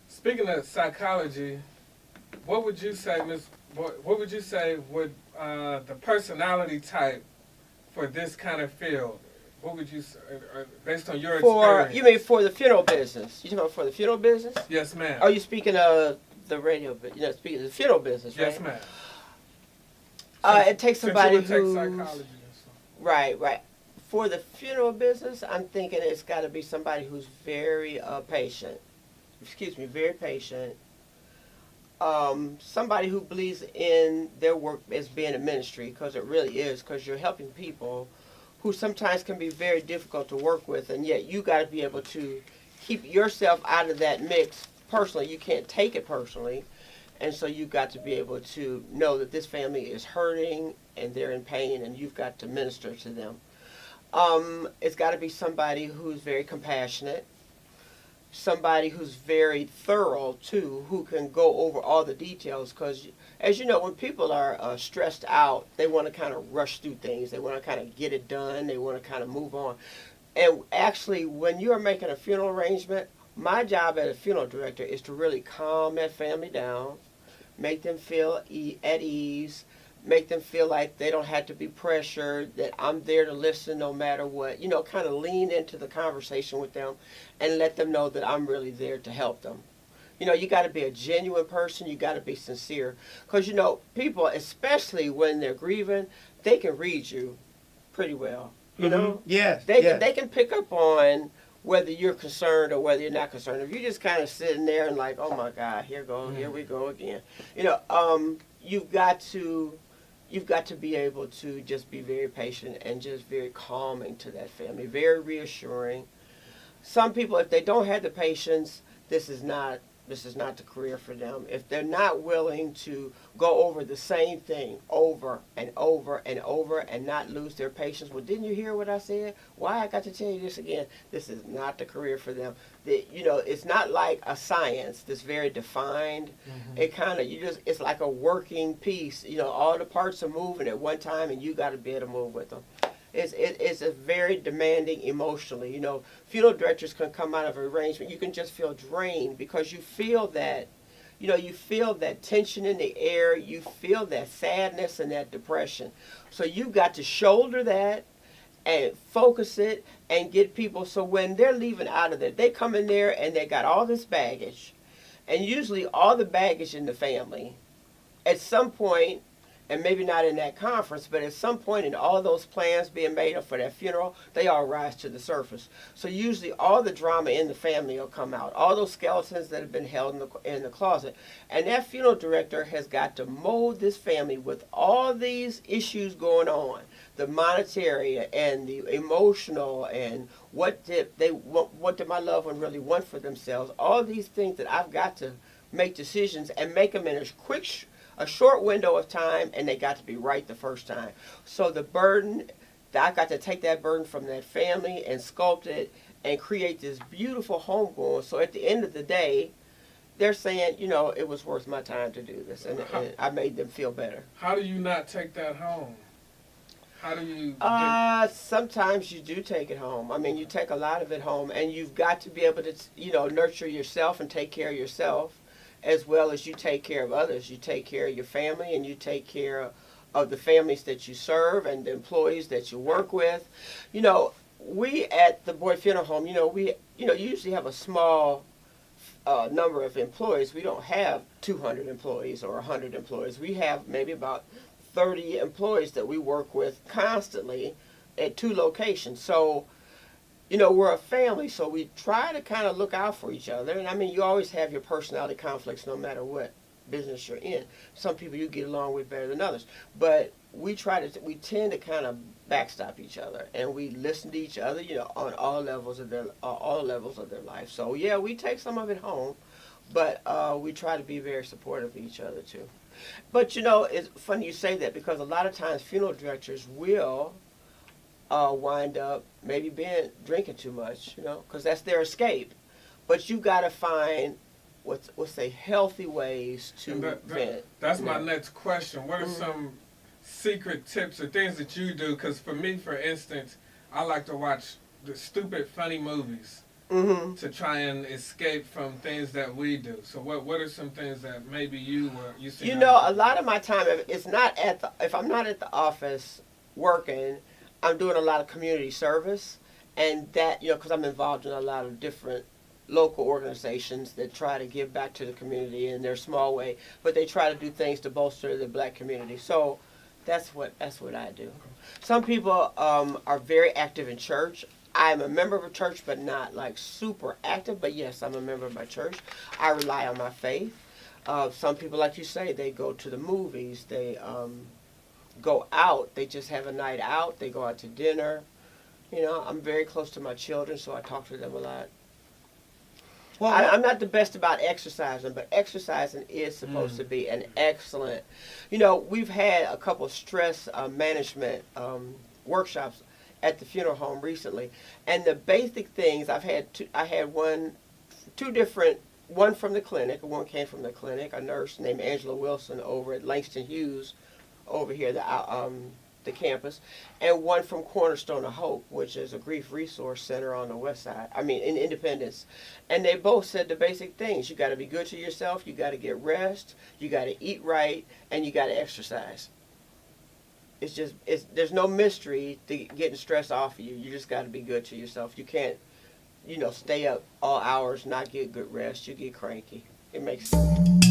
Speaking of psychology, what would you say, what would you say would the personality type for this kind of field? What would you say, based on your experience? You mean for the funeral business? You talking about for the funeral business? Yes, ma'am. Are you speaking of the radio? Speaking of the funeral business, right? Yes, ma'am. It takes somebody Since you who's would take psychology or something. right. For the funeral business, I'm thinking it's got to be somebody who's very patient. Very patient. Somebody who believes in their work as being a ministry, because it really is, because you're helping people who sometimes can be very difficult to work with, and yet you got to be able to keep yourself out of that mix personally. You can't take it personally, and so you've got to be able to know that this family is hurting and they're in pain, and you've got to minister to them. It's got to be somebody who's very compassionate, somebody who's very thorough too, who can go over all the details, because as you know, when people are stressed out, they want to kind of rush through things. They want to kind of get it done. They want to kind of move on. And actually, when you're making a funeral arrangement, my job as a funeral director is to really calm that family down, make them feel at ease, make them feel like they don't have to be pressured, that I'm there to listen no matter what. Kind of lean into the conversation with them and let them know that I'm really there to help them. You got to be a genuine person. You got to be sincere. Because, people, especially when they're grieving, they can read you pretty well. You know? Yes. They can pick up on whether you're concerned or whether you're not concerned. If you're just kind of sitting there and like, oh my God, here we go again. You've got to be able to just be very patient and just very calming to that family, very reassuring. Some people, if they don't have the patience, this is not the career for them. If they're not willing to go over the same thing over and over and over and not lose their patience, well, didn't you hear what I said? Why I got to tell you this again? This is not the career for them. It's not like a science that's very defined. Mm-hmm. It kind of, it's like a working piece. All the parts are moving at one time, and you got to be able to move with them. It's a very demanding emotionally. Funeral directors can come out of an arrangement. You can just feel drained because you feel that, you feel that tension in the air. You feel that sadness and that depression. So you've got to shoulder that and focus it and get people. So when they're leaving out of there, they come in there and they got all this baggage. And usually all the baggage in the family, at some point, and maybe not in that conference, but at some point in all those plans being made up for that funeral, they all rise to the surface. So usually all the drama in the family will come out, all those skeletons that have been held in the closet. And that funeral director has got to mold this family with all these issues going on, the monetary and the emotional, and what did my loved one really want for themselves, all these things that I've got to make decisions and make them in a short window of time, and they got to be right the first time. So the burden, I got to take that burden from that family and sculpt it and create this beautiful home going. So at the end of the day, they're saying, it was worth my time to do this, and I made them feel better. How do you not take that home? How do you? Sometimes you do take it home. I mean, you take a lot of it home, and you've got to be able to, nurture yourself and take care of yourself, as well as you take care of others. You take care of your family, and you take care of the families that you serve and the employees that you work with. We at the Boyd Funeral Home, we usually have a small number of employees. We don't have 200 employees or 100 employees. We have maybe about 30 employees that we work with constantly at 2 locations. So we're a family, so we try to kind of look out for each other. And I mean, you always have your personality conflicts no matter what business you're in. Some people you get along with better than others. But we tend to kind of backstop each other, and we listen to each other, on all levels of their life. So yeah, we take some of it home, but we try to be very supportive of each other too. But it's funny you say that, because a lot of times funeral directors will wind up maybe drinking too much, because that's their escape. But you got to find what's healthy ways to vent. That's my next question. What are secret tips or things that you do? Because for me, for instance, I like to watch the stupid, funny movies to try and escape from things that we do. So what are some things that maybe you see? You know, a lot of my time, if I'm not at the office working, I'm doing a lot of community service, and that, you know, because I'm involved in a lot of different local organizations that try to give back to the community in their small way, but they try to do things to bolster the black community. So that's what I do. Some people are very active in church. I'm a member of a church, but not like super active. But yes, I'm a member of my church. I rely on my faith. Some people, like you say, they go to the movies. They go out. They just have a night out. They go out to dinner. You know, I'm very close to my children, so I talk to them a lot. Well, I'm not the best about exercising, but exercising is supposed to be an excellent. You know, we've had a couple of stress management workshops at the funeral home recently, and the basic things I had two different. One from the clinic, and one came from the clinic. A nurse named Angela Wilson over at Langston Hughes, over here the campus, and one from Cornerstone of Hope, which is a grief resource center on the west side. I mean, in Independence, and they both said the basic things: you got to be good to yourself, you got to get rest, you got to eat right, and you got to exercise. There's no mystery to getting stress off of you. You just got to be good to yourself. You can't, you know, stay up all hours, not get good rest. You get cranky. It makes sense.